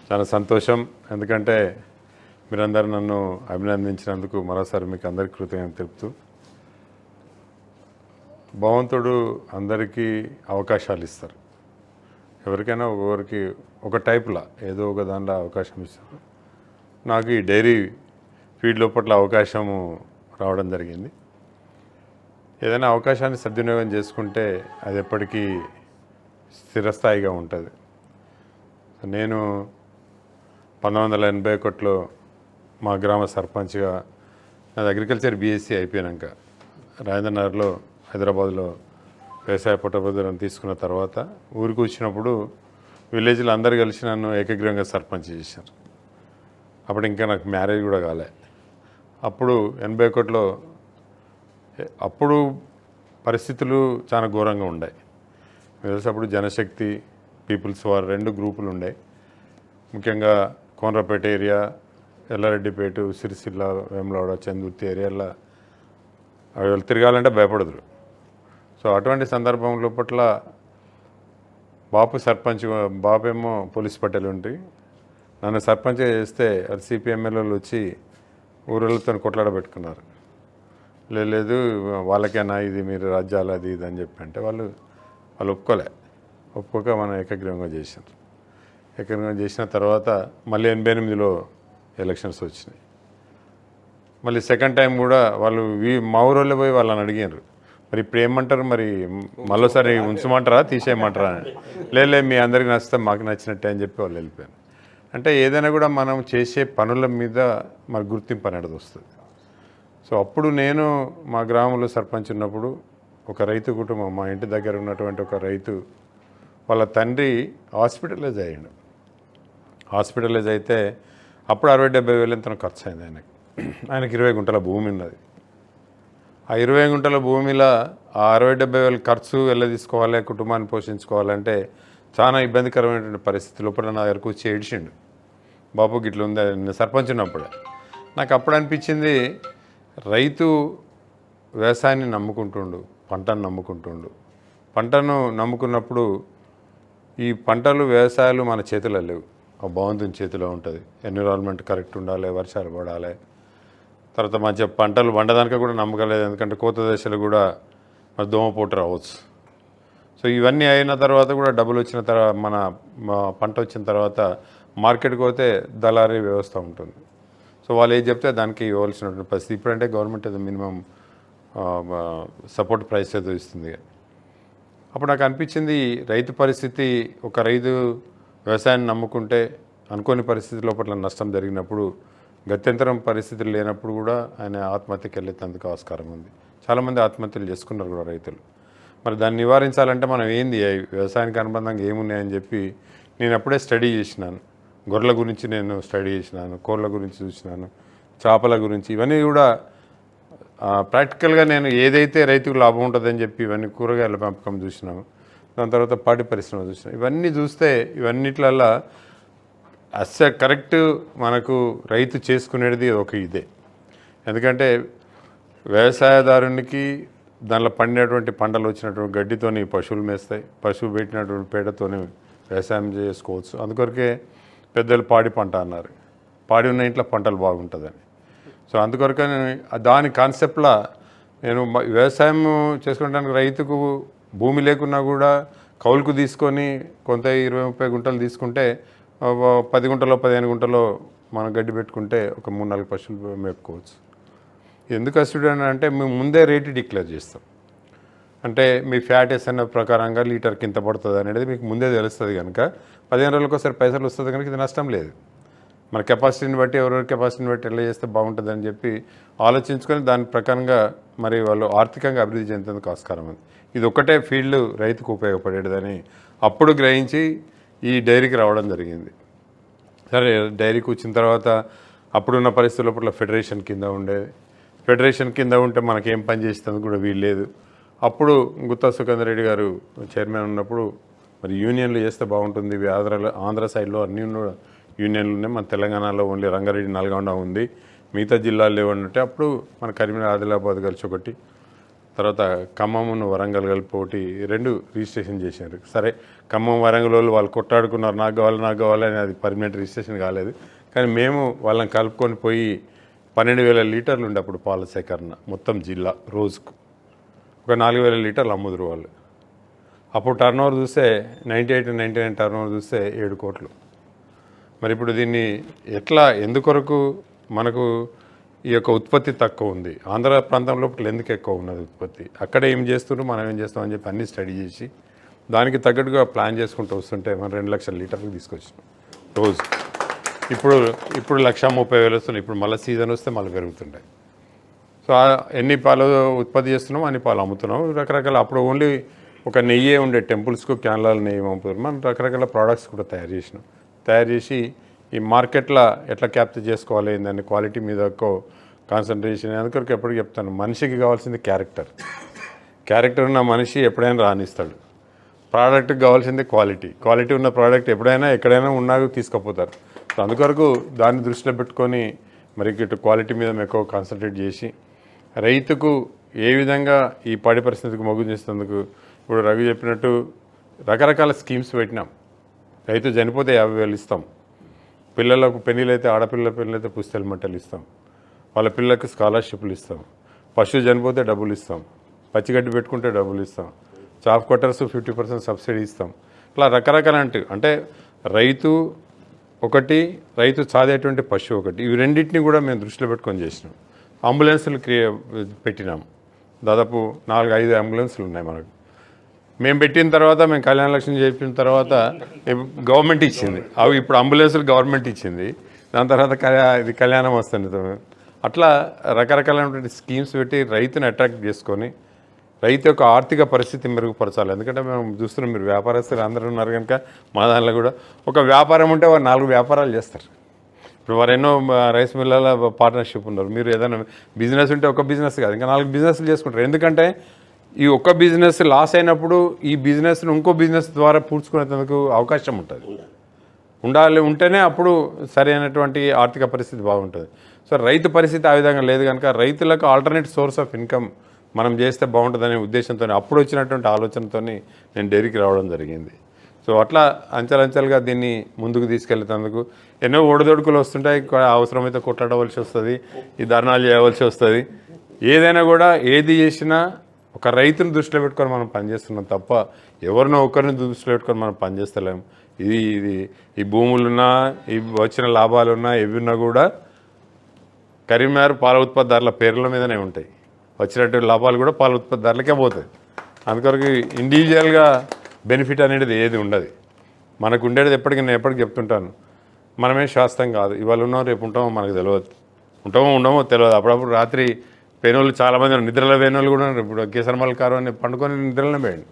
చాలా సంతోషం. ఎందుకంటే మీరందరూ నన్ను అభినందించినందుకు మరోసారి మీకు అందరికీ కృతజ్ఞతలు తెలుపుతూ, భగవంతుడు అందరికీ అవకాశాలు ఇస్తారు. ఎవరికైనా ఒక్కొక్కరికి ఒక టైప్లా ఏదో ఒక దాంట్లో అవకాశం ఇస్తారు. నాకు ఈ డైరీ ఫీడ్ లోపల అవకాశము రావడం జరిగింది. ఏదైనా అవకాశాన్ని సద్వినియోగం చేసుకుంటే అది ఎప్పటికీ స్థిరస్థాయిగా ఉంటుంది. నేను 1981లో మా గ్రామ సర్పంచ్గా నాది అగ్రికల్చర్ బీఎస్సీ అయిపోయాక రాజేంద్రనగర్లో హైదరాబాద్లో వ్యవసాయ పట్టభద్రులను తీసుకున్న తర్వాత ఊరికి వచ్చినప్పుడు విలేజ్లో అందరు కలిసి నన్ను ఏకగ్రీవంగా సర్పంచ్ చేశారు. అప్పుడు ఇంకా నాకు మ్యారేజ్ కూడా కాలే. అప్పుడు 81లో అప్పుడు పరిస్థితులు చాలా ఘోరంగా ఉన్నాయి. అప్పుడు జనశక్తి, పీపుల్స్ వార్ 2 గ్రూపులు ఉండే. ముఖ్యంగా కోనరాపేట ఏరియా, ఎల్లారెడ్డిపేట, సిరిసిల్ల, వేములవాడ, చందుర్తి ఏరియాలో వాళ్ళు తిరగాలంటే భయపడదురు. సో అటువంటి సందర్భం లోపల బాపేమో పోలీస్ పట్టేలు ఉంటే నన్ను సర్పంచ్ చేస్తే అది సిపిఎంఎల్ఏలు వచ్చి ఊళ్ళతో కొట్లాడబెట్టుకున్నారు. లేదు వాళ్ళకేనా ఇది, మీరు రాజ్యాలు అది ఇది అని చెప్పి అంటే వాళ్ళు ఒప్పుకోక మనం ఏకగ్రీవంగా చేశారు. ఏకగ్రీవంగా చేసిన తర్వాత మళ్ళీ 88లో ఎలక్షన్స్ వచ్చినాయి. మళ్ళీ సెకండ్ టైం కూడా వాళ్ళు మా ఊరోళ్ళే పోయి వాళ్ళని అడిగారు, మరి ఇప్పుడు ఏమంటారు, మరి మళ్ళీసారి ఉంచమంటారా తీసేయమంటారా అని. లేదు మీ అందరికి నచ్చితే మాకు నచ్చినట్టే అని చెప్పి వాళ్ళు వెళ్ళిపోయారు. అంటే ఏదైనా కూడా మనం చేసే పనుల మీద మన గుర్తింపు అనేది వస్తుంది. సో అప్పుడు నేను మా గ్రామంలో సర్పంచ్ ఉన్నప్పుడు ఒక రైతు కుటుంబం, మా ఇంటి దగ్గర ఉన్నటువంటి ఒక రైతు వాళ్ళ తండ్రి హాస్పిటలైజ్ అయ్యాడు. హాస్పిటలైజ్ అయితే అప్పుడు 60-70 వేలు ఎంత ఖర్చు అయింది ఆయనకి 20 గుంటల భూమి ఉన్నది. ఆ 20 గుంటల భూమిలో ఆ 60-70 వేలు ఖర్చు తీసుకోవాలి, కుటుంబాన్ని పోషించుకోవాలంటే చాలా ఇబ్బందికరమైనటువంటి పరిస్థితి లోపల నా దగ్గరకు వచ్చి ఏడిచిండు, బాబు గిట్ల ఉంది. నేను సర్పంచ్ ఉన్నప్పుడే నాకు అప్పుడు అనిపించింది, రైతు వ్యవసాయాన్ని నమ్ముకుంటుండు, పంటను నమ్ముకుంటుండు. పంటను నమ్ముకున్నప్పుడు ఈ పంటలు వ్యవసాయాలు మన చేతిలో లేవు, ఆ భగవంతుని చేతిలో ఉంటుంది. ఎన్విరాన్మెంట్ కరెక్ట్ ఉండాలి, వర్షాలు పడాలి, తర్వాత మంచిగా పంటలు వండదానిక కూడా నమ్మకలేదు. ఎందుకంటే కోత దశలు కూడా మరి దోమపోటు రావచ్చు. సో ఇవన్నీ అయిన తర్వాత కూడా డబ్బులు వచ్చిన తర్వాత మన పంట వచ్చిన తర్వాత మార్కెట్కి పోతే దళారీ వ్యవస్థ ఉంటుంది. సో వాళ్ళు ఏది చెప్తే దానికి ఇవ్వాల్సినటువంటి పరిస్థితి. ఇప్పుడంటే గవర్నమెంట్ ఏదో మినిమం సపోర్ట్ ప్రైస్ ఏదో ఇస్తుంది. అప్పుడు నాకు అనిపించింది, రైతు పరిస్థితి, ఒక రైతు వ్యవసాయాన్ని నమ్ముకుంటే అనుకోని పరిస్థితి లోపల నష్టం జరిగినప్పుడు, గత్యంతరం పరిస్థితులు లేనప్పుడు కూడా ఆయన ఆత్మహత్యకి వెళ్ళేందుకు ఆస్కారం ఉంది. చాలామంది ఆత్మహత్యలు చేసుకున్నారు కూడా రైతులు. మరి దాన్ని నివారించాలంటే మనం ఏంది, వ్యవసాయానికి అనుబంధంగా ఏమున్నాయని చెప్పి నేను అప్పుడే స్టడీ చేసినాను. గొర్రెల గురించి నేను స్టడీ చేసినాను, కోళ్ళ గురించి చూసినాను, చేపల గురించి, ఇవన్నీ కూడా ప్రాక్టికల్గా నేను ఏదైతే రైతుకు లాభం ఉంటుందని చెప్పి ఇవన్నీ కూరగాయల పెంపకం చూసినాము. దాని తర్వాత పాడి పరిశ్రమ చూసినాం. ఇవన్నీ చూస్తే ఇవన్నిట్లల్లా కరెక్ట్ మనకు రైతు చేసుకునేది ఒక ఇదే. ఎందుకంటే వ్యవసాయదారునికి దానిలో పండినటువంటి పంటలు వచ్చినటువంటి గడ్డితోని పశువులు మేస్తాయి, పశువు పెట్టినటువంటి పేడతోని వ్యవసాయం చేసుకోవచ్చు. అందుకొరకే పెద్దలు పాడి పంట అన్నారు, పాడి ఉన్న ఇంట్లో పంటలు బాగుంటుందని. సో అందుకొరకని దాని కాన్సెప్ట్లా నేను వ్యవసాయం చేసుకోవడానికి రైతుకు భూమి లేకున్నా కూడా కౌలుకు తీసుకొని కొంత 20-30 గుంటలు తీసుకుంటే 10 గుంటలో 15 గుంటలో మనం గడ్డి పెట్టుకుంటే ఒక 3-4 పశువులు మేపుకోవచ్చు. ఎందుకు స్టూడెంట్ అంటే మేము ముందే రేటు డిక్లేర్ చేస్తాం. అంటే మీ ఫ్యాట్ ఎస్ఎన్ ప్రకారంగా లీటర్కి ఇంత పడుతుంది అనేది మీకు ముందే తెలుస్తుంది. కనుక 15 రోజులకు ఒకసారి పైసలు వస్తుంది కనుక ఇది నష్టం లేదు. మన కెపాసిటీని బట్టి ఎవరెవరి కెపాసిటీని బట్టి ఎలా చేస్తే బాగుంటుందని చెప్పి ఆలోచించుకొని దాని ప్రకారంగా మరి వాళ్ళు ఆర్థికంగా అభివృద్ధి చెందేందుకు ఆస్కారం ఉంది. ఇది ఒక్కటే ఫీల్డ్ రైతుకు ఉపయోగపడేదని అప్పుడు గ్రహించి ఈ డైరీకి రావడం జరిగింది. సరే డైరీకి వచ్చిన తర్వాత అప్పుడున్న పరిస్థితుల లోపల ఫెడరేషన్ కింద ఉండేది. ఫెడరేషన్ కింద ఉంటే మనకేం పని చేసేందుకు కూడా వీలు లేదు. అప్పుడు గుత్తా సుఖేందర్ రెడ్డి గారు చైర్మన్ ఉన్నప్పుడు మరి యూనియన్లు చేస్తే బాగుంటుంది, ఆంధ్ర సైడ్లో అన్ని యూనియన్లు ఉన్నాయి, మన తెలంగాణలో ఓన్లీ రంగారెడ్డి, నల్గొండ ఉంది, మిగతా జిల్లాలు లేవన్నట్టే. అప్పుడు మన కరీంనగర్, ఆదిలాబాద్ కలిసి ఒకటి, తర్వాత ఖమ్మం, వరంగల్ కలిపి ఒకటి, 2 రిజిస్ట్రేషన్ చేశారు. సరే ఖమ్మం వరంగల్ వాళ్ళు కొట్టాడుకున్నారు, నాకు కావాలి అని, అది పర్మనెంట్ రిజిస్ట్రేషన్ కాలేదు. కానీ మేము వాళ్ళని కలుపుకొని పోయి 12,000 లీటర్లు ఉండే అప్పుడు పాల సేకరణ మొత్తం జిల్లా రోజుకు ఒక 4,000 లీటర్లు అమ్ముదురు వాళ్ళు. అప్పుడు టర్నోవర్ చూస్తే 98-99 టర్నోవర్ చూస్తే 7 కోట్లు. మరి ఇప్పుడు దీన్ని ఎట్లా ఎందుకొరకు మనకు ఈ యొక్క ఉత్పత్తి తక్కువ ఉంది, ఆంధ్ర ప్రాంతం లోపల ఎందుకు ఎక్కువ ఉన్నది ఉత్పత్తి, అక్కడ ఏం చేస్తున్నారు మనం ఏం చేస్తాం అని చెప్పి అన్నీ స్టడీ చేసి దానికి తగ్గట్టుగా ప్లాన్ చేసుకుంటూ వస్తుంటే మనం 2 లక్షల లీటర్లు తీసుకొచ్చినాం రోజు. ఇప్పుడు 1,30,000 వస్తున్నాయి. ఇప్పుడు మళ్ళీ సీజన్ వస్తే మళ్ళీ పెరుగుతుంటాయి. సో ఎన్ని పాలు ఉత్పత్తి చేస్తున్నాం అన్ని పాలు అమ్ముతున్నాం. రకరకాల అప్పుడు ఓన్లీ ఒక నెయ్యే ఉండే, టెంపుల్స్కు క్యాన్లాల నెయ్యి అమ్ముతున్నారు. మనం రకరకాల ప్రోడక్ట్స్ కూడా తయారు చేసి ఈ మార్కెట్లో ఎట్లా క్యాప్చర్ చేసుకోవాలి, దాన్ని క్వాలిటీ మీద కాన్సన్ట్రేషన్. అందుకొరకు ఎప్పటికీ చెప్తాను, మనిషికి కావాల్సింది క్యారెక్టర్ ఉన్న మనిషి ఎప్పుడైనా రాణిస్తాడు. ప్రోడక్ట్కి కావాల్సింది క్వాలిటీ ఉన్న ప్రోడక్ట్ ఎప్పుడైనా ఎక్కడైనా ఉన్నా తీసుకుపోతారు. సో అందుకొరకు దాన్ని దృష్టిలో పెట్టుకొని మరి ఇటు క్వాలిటీ మీద మేము ఎక్కువ కాన్సన్ట్రేట్ చేసి రైతుకు ఏ విధంగా ఈ పాడి పరిస్థితికి మొగ్గు చేసేందుకు ఇప్పుడు రవి చెప్పినట్టు రకరకాల స్కీమ్స్ పెట్టినాం. రైతు చనిపోతే 50,000 ఇస్తాం, పిల్లలకు పెళ్ళిళ్ళైతే ఆడపిల్లల పెళ్ళైతే పుస్తెల మట్టలు ఇస్తాం, వాళ్ళ పిల్లలకు స్కాలర్షిప్లు ఇస్తాం, పశువు చనిపోతే డబ్బులు ఇస్తాం, పచ్చిగడ్డి పెట్టుకుంటే డబ్బులు ఇస్తాం, చాఫ్ క్వార్టర్స్ 50% సబ్సిడీ ఇస్తాం. ఇట్లా రకరకాల అంటే రైతు ఒకటి, రైతు సాదేటువంటి పశువు ఒకటి, ఇవి రెండింటిని కూడా మేము దృష్టిలో పెట్టుకొని చేసినాం. అంబులెన్సులు పెట్టినాం. దాదాపు 4-5 అంబులెన్సులు ఉన్నాయి మనకు. మేము పెట్టిన తర్వాత, మేము కళ్యాణ లక్ష్మి చెప్పిన తర్వాత గవర్నమెంట్ ఇచ్చింది అవి. ఇప్పుడు అంబులెన్సులు గవర్నమెంట్ ఇచ్చింది, దాని తర్వాత ఇది కళ్యాణం వస్తుంది. అట్లా రకరకాలైనటువంటి స్కీమ్స్ పెట్టి రైతుని అట్రాక్ట్ చేసుకొని రైతు యొక్క ఆర్థిక పరిస్థితి మెరుగుపరచాలి. ఎందుకంటే మేము చూస్తున్నాం, మీరు వ్యాపారస్తులు అందరూ ఉన్నారు కనుక మా దానిలో కూడా ఒక వ్యాపారం ఉంటే వారు 4 వ్యాపారాలు చేస్తారు. ఇప్పుడు వారు ఎన్నో రైస్ మిల్లల పార్ట్నర్షిప్ ఉన్నారు. మీరు ఏదైనా బిజినెస్ ఉంటే ఒక బిజినెస్ కాదు, ఇంకా 4 బిజినెస్లు చేసుకుంటారు. ఎందుకంటే ఈ ఒక్క బిజినెస్ లాస్ అయినప్పుడు ఈ బిజినెస్ను ఇంకో బిజినెస్ ద్వారా పూడ్చుకునేందుకు అవకాశం ఉంటేనే అప్పుడు సరైనటువంటి ఆర్థిక పరిస్థితి బాగుంటుంది. సో రైతు పరిస్థితి ఆ విధంగా లేదు కనుక రైతులకు ఆల్టర్నేట్ సోర్స్ ఆఫ్ ఇన్కమ్ మనం చేస్తే బాగుంటుందనే ఉద్దేశంతో అప్పుడు వచ్చినటువంటి ఆలోచనతో నేను డైరీకి రావడం జరిగింది. సో అట్లా అంచెలంచెలుగా దీన్ని ముందుకు తీసుకెళ్లేందుకు ఎన్నో ఒడిదొడుకులు వస్తుంటాయి. అవసరమైతే కొట్లాడవలసి వస్తుంది, ఈ ధర్నాలు చేయవలసి వస్తుంది. ఏదైనా కూడా ఏది చేసినా ఒక రైతుని దృష్టిలో పెట్టుకొని మనం పనిచేస్తున్నాం తప్ప ఎవరినో ఒకరిని దృష్టిలో పెట్టుకొని మనం పనిచేస్తలేము. ఈ భూములున్నా, ఈ వచ్చిన లాభాలున్నా, ఏవిన్నా కూడా కరీంనగర్ పాల ఉత్పత్తిదారుల పేర్ల మీదనే ఉంటాయి. వచ్చినటువంటి లాభాలు కూడా పాల ఉత్పత్తిదారులకే పోతాయి. అందుకొరకు ఇండివిజువల్గా బెనిఫిట్ అనేది ఏది ఉండదు. మనకు ఉండేది ఎప్పటికీ, నేను ఎప్పటికీ చెప్తుంటాను, మనమే శాస్త్రం కాదు. ఇవాళ ఉన్నాం, రేపు ఉంటామో మనకు తెలియదు, ఉండమో తెలియదు. అప్పుడప్పుడు రాత్రి పేనోళ్ళు చాలామంది నిద్రలో పేనోళ్ళు కూడా ఉన్నారు. ఇప్పుడు కేసరమల్ కారు అని పండుకొని నిద్రలోనే పోయింది.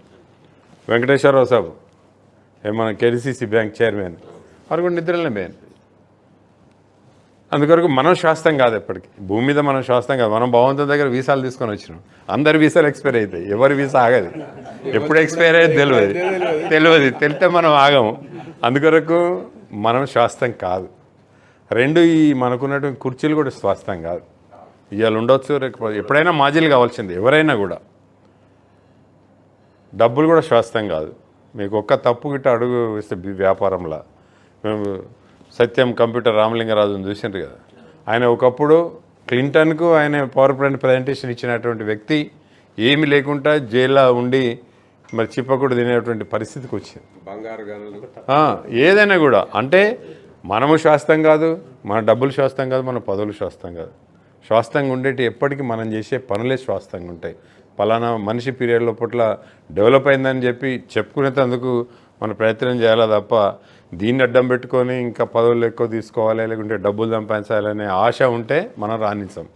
వెంకటేశ్వరరావు సాబు మన కేడీసీసీ బ్యాంక్ చైర్మన్, వారు కూడా నిద్రలోనే పోయింది. అందుకొరకు మనం శాస్త్రం కాదు, ఎప్పటికీ భూమి మీద మనం శాస్త్రం కాదు. మనం భగవంతుని దగ్గర వీసాలు తీసుకొని వచ్చినాం. అందరి వీసాలు ఎక్స్పైర్ అవుతాయి, ఎవరి వీసా ఆగదు. ఎప్పుడు ఎక్స్పైర్ అయ్యేది తెలిస్తే మనం ఆగము. అందుకొరకు మనం శాస్త్రం కాదు. రెండు, ఈ మనకున్నటువంటి కుర్చీలు కూడా స్వాస్థ్యం కాదు. ఇవాళ ఉండొచ్చు, ఎప్పుడైనా మాజీలు కావాల్సింది ఎవరైనా కూడా. డబ్బులు కూడా శాస్త్రం కాదు. మీకు ఒక్క తప్పు గిట్ట అడుగు వేస్తే వ్యాపారంలో, మేము సత్యం కంప్యూటర్ రామలింగరాజుని చూసిండ్రు కదా, ఆయన ఒకప్పుడు క్లింటన్కు ఆయన పవర్ పాయింట్ ప్రజెంటేషన్ ఇచ్చినటువంటి వ్యక్తి ఏమీ లేకుండా జైల్లో ఉండి మరి చిప్పకుడు తినేటువంటి పరిస్థితికి వచ్చింది. ఏదైనా కూడా అంటే మనము శాస్త్రం కాదు, మన డబ్బులు శాస్త్రం కాదు, మన పదవులు శాస్త్రం కాదు. శాస్త్రంగా ఉండేటి ఎప్పటికీ మనం చేసే పనులే శాస్త్రంగా ఉంటాయి. పలానా మనిషి పీరియడ్ లోపల డెవలప్ అయిందని చెప్పి చెప్పుకునేందుకు మన ప్రయత్నం చేయాలి తప్ప దీన్ని అడ్డం పెట్టుకొని ఇంకా పదవులు ఎక్కువ తీసుకోవాలి, లేకుంటే డబ్బులు సంపాదించాలనే ఆశ ఉంటే మనం రాణించాం.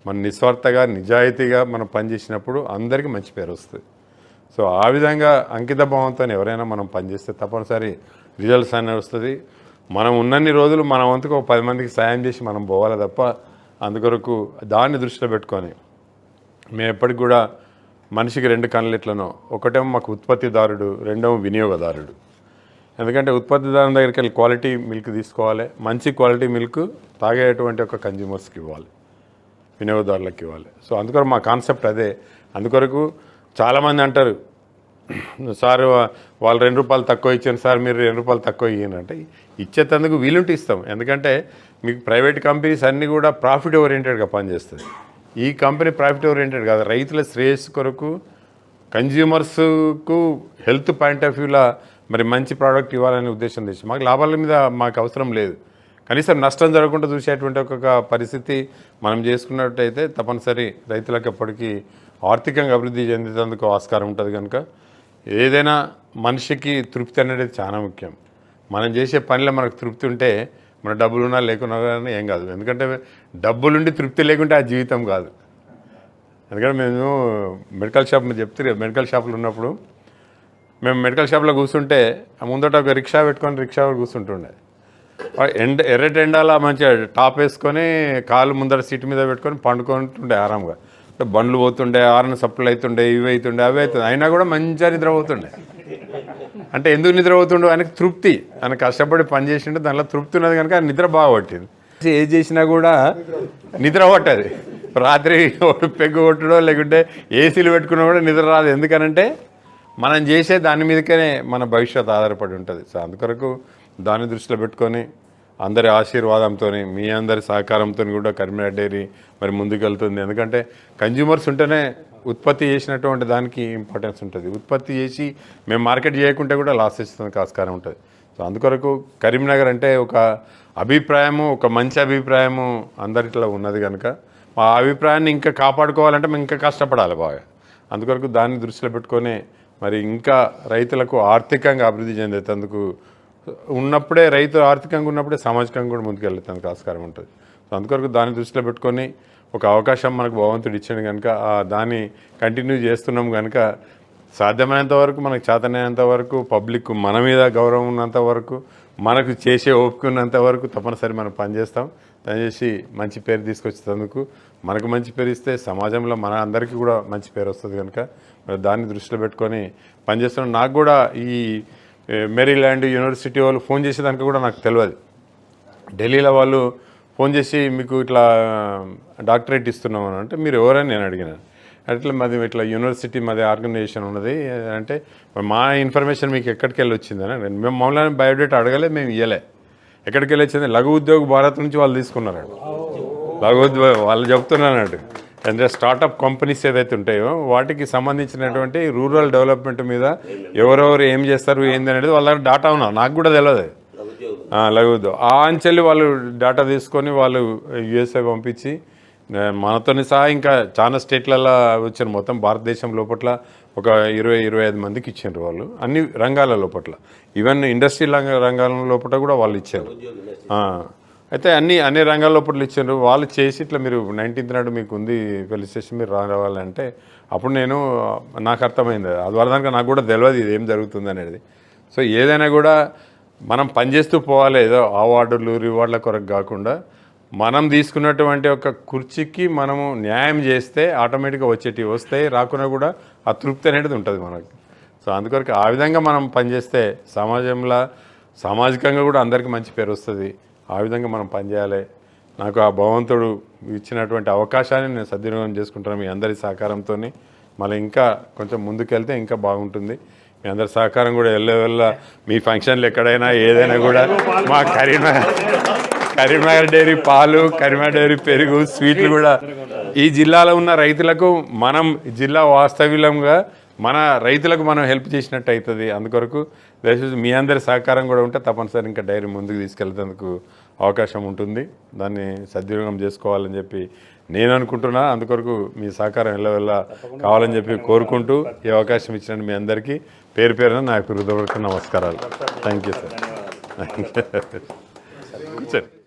మన నిస్వార్థగా నిజాయితీగా మనం పనిచేసినప్పుడు అందరికీ మంచి పేరు వస్తుంది. సో ఆ విధంగా అంకిత భావంతో ఎవరైనా మనం పనిచేస్తే తప్పనిసరి రిజల్ట్స్ అనేవి వస్తుంది. మనం ఉన్నన్ని రోజులు మన వంతుకు 10 మందికి సాయం చేసి మనం పోవాలి తప్ప అందుకొరకు దాన్ని దృష్టిలో పెట్టుకొని మేము ఎప్పటికి కూడా మనిషికి 2 కళ్ళు ఎట్లనో, ఒకటేమో మాకు ఉత్పత్తిదారుడు, రెండేమో వినియోగదారుడు. ఎందుకంటే ఉత్పత్తిదారుని దగ్గరికి వెళ్ళి క్వాలిటీ మిల్క్ తీసుకోవాలి, మంచి క్వాలిటీ మిల్క్ తాగేటువంటి ఒక కన్జ్యూమర్స్కి ఇవ్వాలి, వినియోగదారులకు ఇవ్వాలి. సో అందుకొరకు మా కాన్సెప్ట్ అదే. అందుకొరకు చాలామంది అంటారు సార్ వాళ్ళు ₹2 తక్కువ ఇచ్చాను సార్, మీరు ₹2 తక్కువ ఇవ్వండి అంటే ఇచ్చేటందుకు వీలుంటే ఇస్తాం. ఎందుకంటే మీకు ప్రైవేట్ కంపెనీస్ అన్నీ కూడా ప్రాఫిట్ ఓరియంటెడ్గా పనిచేస్తుంది. ఈ కంపెనీ ప్రాఫిట్ ఓరియంటెడ్ కాదు, రైతుల శ్రేయస్సు కొరకు కన్జ్యూమర్స్కు హెల్త్ పాయింట్ ఆఫ్ వ్యూలా మరి మంచి ప్రోడక్ట్ ఇవ్వాలనే ఉద్దేశం తెచ్చి మాకు లాభాల మీద మాకు అవసరం లేదు, కనీసం నష్టం జరగకుండా చూసేటువంటి ఒక పరిస్థితి మనం చేసుకున్నట్టయితే తప్పనిసరి రైతులకు ఎప్పటికీ ఆర్థికంగా అభివృద్ధి చెందేందుకు ఆస్కారం ఉంటుంది. కనుక ఏదైనా మనిషికి తృప్తి అనేది చాలా ముఖ్యం. మనం చేసే పనిలో మనకు తృప్తి ఉంటే మన డబ్బులున్నా లేకున్నా కానీ ఏం కాదు. ఎందుకంటే డబ్బులుండి తృప్తి లేకుంటే ఆ జీవితం కాదు. ఎందుకంటే మేము మెడికల్ షాప్ మీరు చెప్తే మెడికల్ షాపులు ఉన్నప్పుడు మేము మెడికల్ షాప్లో కూర్చుంటే ముందట ఒక రిక్షా పెట్టుకొని రిక్షా కూర్చుంటుండే. ఎర్రటి ఎండాల మంచిగా టాప్ వేసుకొని కాలు ముందర సీట్ మీద పెట్టుకొని పండుకుంటుండే ఆరాంగా. బండ్లు పోతుండే, ఆరణ సప్లై అవుతుండే, ఇవి అవుతుండే, అవి అవుతుండే, అయినా కూడా మంచిగా నిద్ర పోతుండే. అంటే ఎందుకు నిద్ర పోతుండో ఆయనకు తృప్తి, ఆయన కష్టపడి పని చేసిండే దానిలో తృప్తి ఉన్నది కనుక ఆయన నిద్ర బాగా పట్టింది. ఏది చేసినా కూడా నిద్ర పట్టదు. రాత్రి పెగ్గు కొట్టడో లేకుంటే ఏసీలు పెట్టుకున్నా కూడా నిద్ర రాదు. ఎందుకనంటే మనం చేసే దాని మీదకనే మన భవిష్యత్తు ఆధారపడి ఉంటుంది. సో అందుకొరకు దాన్ని దృష్టిలో పెట్టుకొని అందరి ఆశీర్వాదంతో మీ అందరి సహకారంతో కూడా కరీంనగర్ డైరీ మరి ముందుకెళ్తుంది. ఎందుకంటే కన్జ్యూమర్స్ ఉంటేనే ఉత్పత్తి చేసినటువంటి దానికి ఇంపార్టెన్స్ ఉంటుంది. ఉత్పత్తి చేసి మేము మార్కెట్ చేయకుంటే కూడా లాస్ ఇస్తుంది ఆస్కారం ఉంటుంది. సో అందుకొరకు కరీంనగర్ అంటే ఒక అభిప్రాయము, ఒక మంచి అభిప్రాయము అందరిలో ఉన్నది కనుక ఆ అభిప్రాయాన్ని ఇంకా కాపాడుకోవాలంటే మేము ఇంకా కష్టపడాలి బాగా. అందుకొరకు దాన్ని దృష్టిలో పెట్టుకొని మరి ఇంకా రైతులకు ఆర్థికంగా అభివృద్ధి చెందేందుకు ఉన్నప్పుడే, రైతు ఆర్థికంగా ఉన్నప్పుడే సామాజికంగా కూడా ముందుకెళ్ళేందుకు ఆస్కారం ఉంటుంది. సో అందుకొరకు దాన్ని దృష్టిలో పెట్టుకొని ఒక అవకాశం మనకు భగవంతుడు ఇచ్చాడు కనుక దాన్ని కంటిన్యూ చేస్తున్నాం కనుక సాధ్యమైనంత వరకు మనకు చేతనైనంత వరకు పబ్లిక్ మన మీద గౌరవం ఉన్నంత వరకు మనకు చేసే ఓపిక ఉన్నంత వరకు తప్పనిసరి మనం పనిచేస్తాం. పనిచేసి మంచి పేరు తీసుకొచ్చేందుకు మనకు మంచి పేరు ఇస్తే సమాజంలో మన అందరికీ కూడా మంచి పేరు వస్తుంది కనుక మరి దాన్ని దృష్టిలో పెట్టుకొని పనిచేస్తున్నాం. నాకు కూడా ఈ మేరీల్యాండ్ యూనివర్సిటీ వాళ్ళు ఫోన్ చేసేదానికి కూడా నాకు తెలియదు. ఢిల్లీలో వాళ్ళు ఫోన్ చేసి మీకు ఇట్లా డాక్టరేట్ ఇస్తున్నాం అని అంటే మీరు ఎవరని నేను అడిగినాను. అట్లా మాది ఇట్లా యూనివర్సిటీ మాది ఆర్గనైజేషన్ ఉన్నది అంటే మా ఇన్ఫర్మేషన్ మీకు ఎక్కడికి వెళ్ళి వచ్చిందని మేము మమ్మల్ని బయోడేటా అడగలే, మేము ఇవ్వలే. ఎక్కడికి వెళ్ళి వచ్చింది లఘు ఉద్యోగ భారత్ నుంచి వాళ్ళు తీసుకున్నారండి. లఘు ఉద్యోగం వాళ్ళు చెప్తున్నానండి. అంటే స్టార్టప్ కంపెనీస్ ఏదైతే ఉంటాయో వాటికి సంబంధించినటువంటి రూరల్ డెవలప్మెంట్ మీద ఎవరెవరు ఏం చేస్తారు ఏంది అనేది వాళ్ళ దగ్గర డాటా ఉన్నా, నాకు కూడా తెలియదు. లఘు ఉద్యోగం ఆ అంచెల్లి వాళ్ళు డాటా తీసుకొని వాళ్ళు యుఎస్ఏ పంపించి మనతోని సహా ఇంకా చాలా స్టేట్లలో వచ్చారు. మొత్తం భారతదేశం లోపల ఒక 20-25 మందికి ఇచ్చారు వాళ్ళు, అన్ని రంగాల లోపల. ఈవెన్ ఇండస్ట్రీ రంగాల లోపల కూడా వాళ్ళు ఇచ్చారు. అయితే అన్ని రంగాల లోపల ఇచ్చారు వాళ్ళు. చేసి ఇట్లా మీరు 19th నాడు మీకు ఉంది ఫెలిసిటేషన్, మీరు రావాలంటే అప్పుడు నాకు అర్థమైంది. అది వరదానికి నాకు కూడా తెలియదు ఇది ఏం జరుగుతుంది అనేది. సో ఏదైనా కూడా మనం పనిచేస్తూ పోవాలి, ఏదో అవార్డులు రివార్డుల కొరకు కాకుండా మనం తీసుకున్నటువంటి ఒక కుర్చీకి మనము న్యాయం చేస్తే ఆటోమేటిక్గా వచ్చేటివి వస్తాయి, రాకుండా కూడా ఆ తృప్తి అనేది ఉంటుంది మనకి. సో అందుకొరకు ఆ విధంగా మనం పనిచేస్తే సామాజికంగా కూడా అందరికీ మంచి పేరు వస్తుంది. ఆ విధంగా మనం పనిచేయాలి. నాకు ఆ భగవంతుడు ఇచ్చినటువంటి అవకాశాన్ని నేను సద్వినియోగం చేసుకుంటాను మీ అందరి సహకారంతో. మళ్ళీ ఇంకా కొంచెం ముందుకెళ్తే ఇంకా బాగుంటుంది. మీ అందరి సహకారం కూడా వెళ్ళ మీ ఫంక్షన్లు ఎక్కడైనా ఏదైనా కూడా మా కరీంనగర్ డైరీ పాలు, కరీంనగర్ డైరీ పెరుగు, స్వీట్లు కూడా ఈ జిల్లాలో ఉన్న రైతులకు మనం జిల్లా వాస్తవ్యంగా మన రైతులకు మనం హెల్ప్ చేసినట్టు అవుతుంది. అందుకొరకు దయచేసి మీ అందరి సహకారం కూడా ఉంటే తప్పనిసరి ఇంకా డైరీ ముందుకు తీసుకెళ్లేందుకు అవకాశం ఉంటుంది. దాన్ని సద్వినియోగం చేసుకోవాలని చెప్పి నేను అనుకుంటున్నా. అందుకొరకు మీ సహకారం వెళ్ళ కావాలని చెప్పి కోరుకుంటూ ఈ అవకాశం ఇచ్చిన మీ అందరికీ పేరు పేరున నాకు హృదయపూర్వక నమస్కారాలు. Thank you sir.